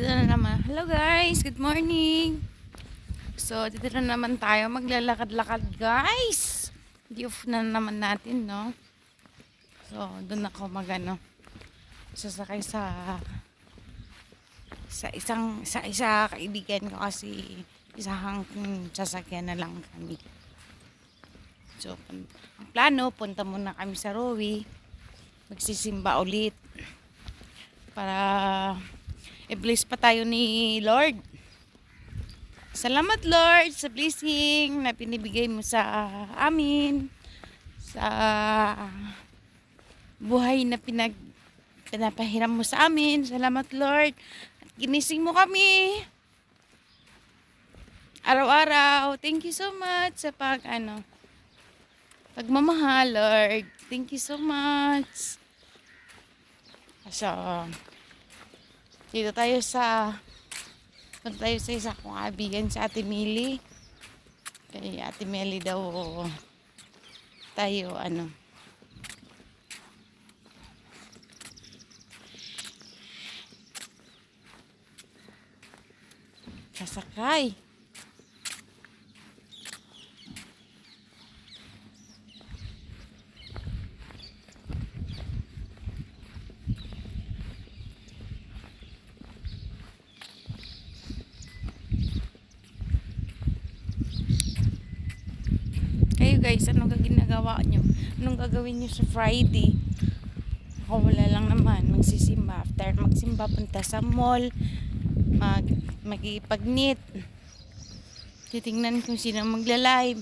Dito na naman. Hello guys, good morning. So, dito na naman tayo maglalakad-lakad guys. Di off na naman natin, no? So, doon ako magano. Sasakay sa isa kaibigan ko kasi isang sasakyan na lang kami. So, ang plano, punta muna kami sa Rowi. Magsisimba ulit. Para i-bless pa tayo ni Lord. Salamat Lord sa blessing na pinibigay mo sa amin. Sa buhay na pinapahiram mo sa amin. Salamat Lord. At ginising mo kami. Araw-araw. Thank you so much sa pagmamahal Lord. Thank you so much. So, dito tayo sa isa kong kaibigan sa Ate Mili. Kay Ate Mili daw tayo sasakay. Kayo guys, anong ginagawa nyo? Anong gagawin nyo sa Friday? Ako wala lang naman, magsisimba. After magsimba, punta sa mall, magipag-knit. Titingnan kung sino magla-live.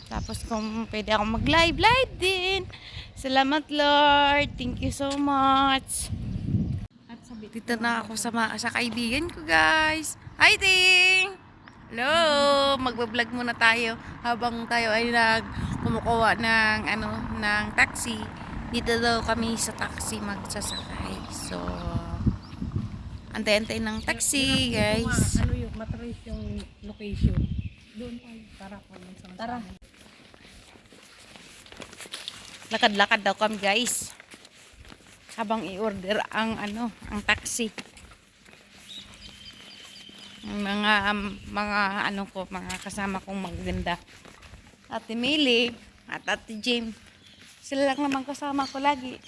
Tapos kung pwede ako mag-live, live din. Salamat Lord, thank you so much. Dito na ako sa kaibigan ko guys. Hi Ting! Hello! Magbablog muna tayo habang tayo ay kumukuha ng taxi. Dito daw kami sa taxi magsasakay. So, antay-antay ng taxi, guys. Ano yung matrace yung location? Doon tayo. Tara. Lakad-lakad daw kami, guys. Habang i-order ang taxi. Mga kasama kong magaganda. Ate Mili at Ate Jim. Sila lang naman kasama ko lagi.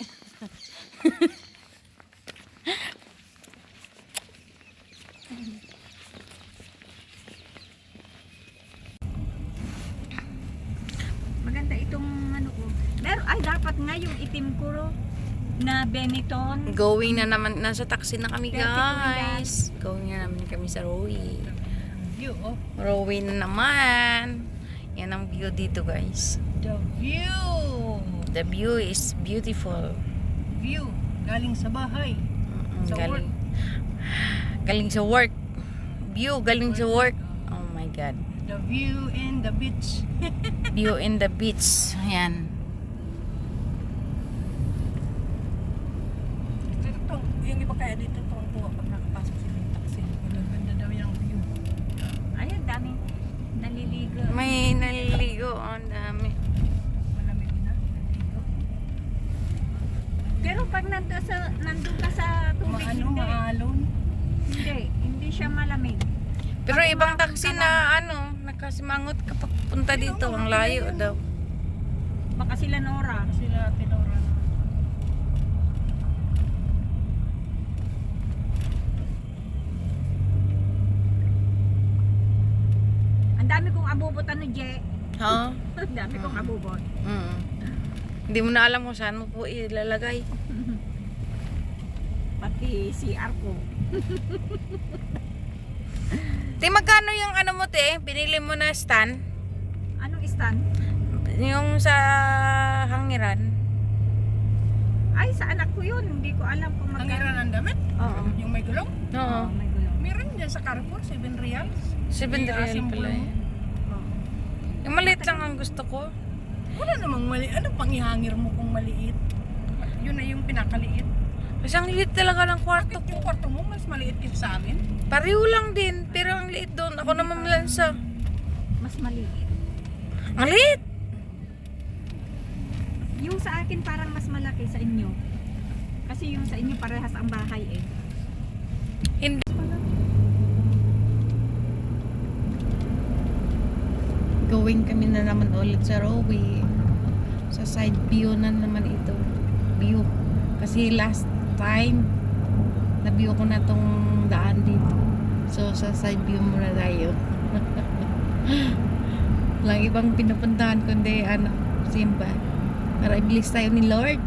Maganda itong ko. Pero ay dapat nga yung itim ko na Benetton. Going na naman, nasa taxi na kami guys. Going na naman kami sa Rowi. View, oh. Rowi na naman. Yan ang view dito guys. The view. The view is beautiful. View. Galing sa bahay. Sa work. Galing sa work. View, galing sa work. Oh my God. The view in the beach. View in the beach. Ayan. Yung iba kaya dito tuwang-tuwa pag nakapasok sila yung taxi. Maganda daw yung view. Ayun, daming naliligo. May naliligo. Ang dami. Malamig na. Naliligo. Pero pag nandun ka sa tubig, maalon? Hindi siya malamig. Pero ibang taxi na nakasimangot kapag punta dito. Ang layo daw. Baka sila Nora. Sila Nora. Ang dami kong abubot Je. Ha? Ang dami kong abubot. Hindi mo na alam kung saan mo po ilalagay. Pati CR ko. Te, magkano yung mo te? Binili mo na stand? Anong stand? Yung sa hangiran. Ay, sa anak ko yun. Hindi ko alam kung magkano. Hangiran ng damit? Oo. Yung may gulong? Oo. May gulong. Meron dyan sa Carrefour, 7 reals. 7 real pala yun. Oo. Yung maliit lang ang gusto ko. Wala namang mali. Ano pang ihangir mo kung maliit? Yun na yung pinakaliit. Kasi ang liit talaga ng kwarto Bakit ko. yung kwarto mo mas maliit yung sa amin? Pareho lang din, pero ang liit doon. Ako naman malansa. Mas maliit. Ang liit! Yung sa akin parang mas malaki sa inyo. Kasi yung sa inyo parehas ang bahay eh. going kami na naman ulit sa rowing. Sa side view na naman ito. View. Kasi last time, na-view ko na tong daan dito. So, sa side view muna tayo. Lang ibang pinupuntahan kundi simba. Para i-bless tayo ni Lord.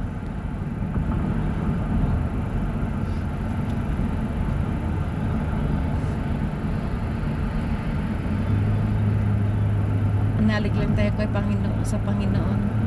Manalig lang tayo kay Panginoon, sa Panginoon.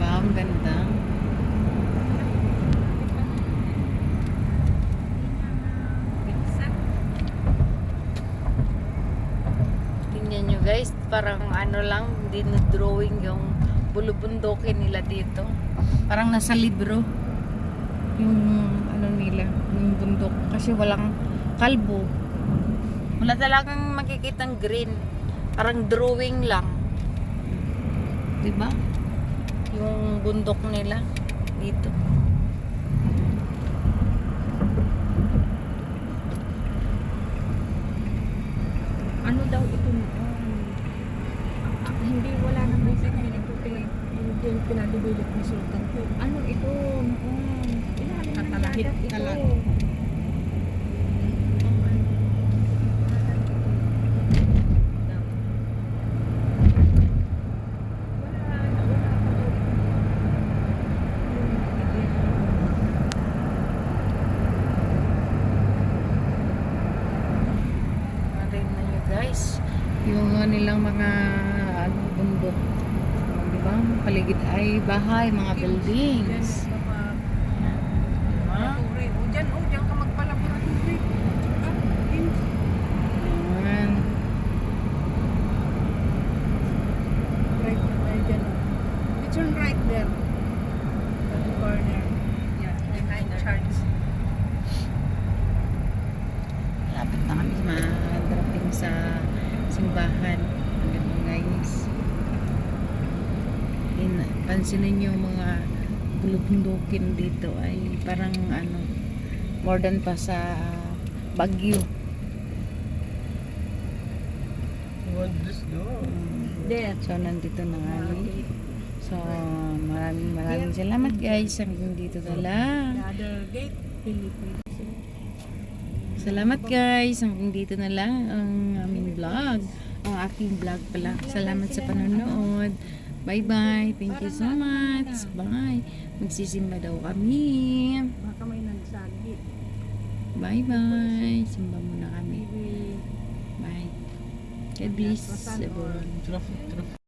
Wow, ang ganda. Tingnan nyo guys, parang lang, dinodrawing yung bulubundukin nila dito. Parang nasa libro. Yung nila, yung bundok. Kasi walang kalbo. Wala talagang makikitang green. Parang drawing lang. Diba? Yung bundok nila dito. Ano daw ito hindi wala naman sa kanila hindi pinadevelop ni Sultan po. Ano ito noon? Ilalim ng Katalahit, dagat ito. talag. Tingnan nyo guys, yung nilang mga bundok. Diba? Paligid ay bahay, mga buildings. Diba? Diyan ka magpa-laboratory. Yan. Right na tayo dyan. It's on right there. At the corner. Yeah, behind the church. Lapit na kami ma-dropping sa simbahan. Ang ganda guys. Pansinin nyo mga bulubundukin dito ay parang more than pa sa Baguio. There. So nandito na nga So maraming salamat guys. Hanggang dito na lang. The other gate, Philippines. Salamat guys. Hanggang dito na lang ang aming vlog. Ang aking vlog pala. Salamat sa panonood. Bye bye. Thank you so much. Bye. Magsisimba daw kami. Baka may nagsagi. Bye bye. Simba muna kami. Bye. God bless everyone.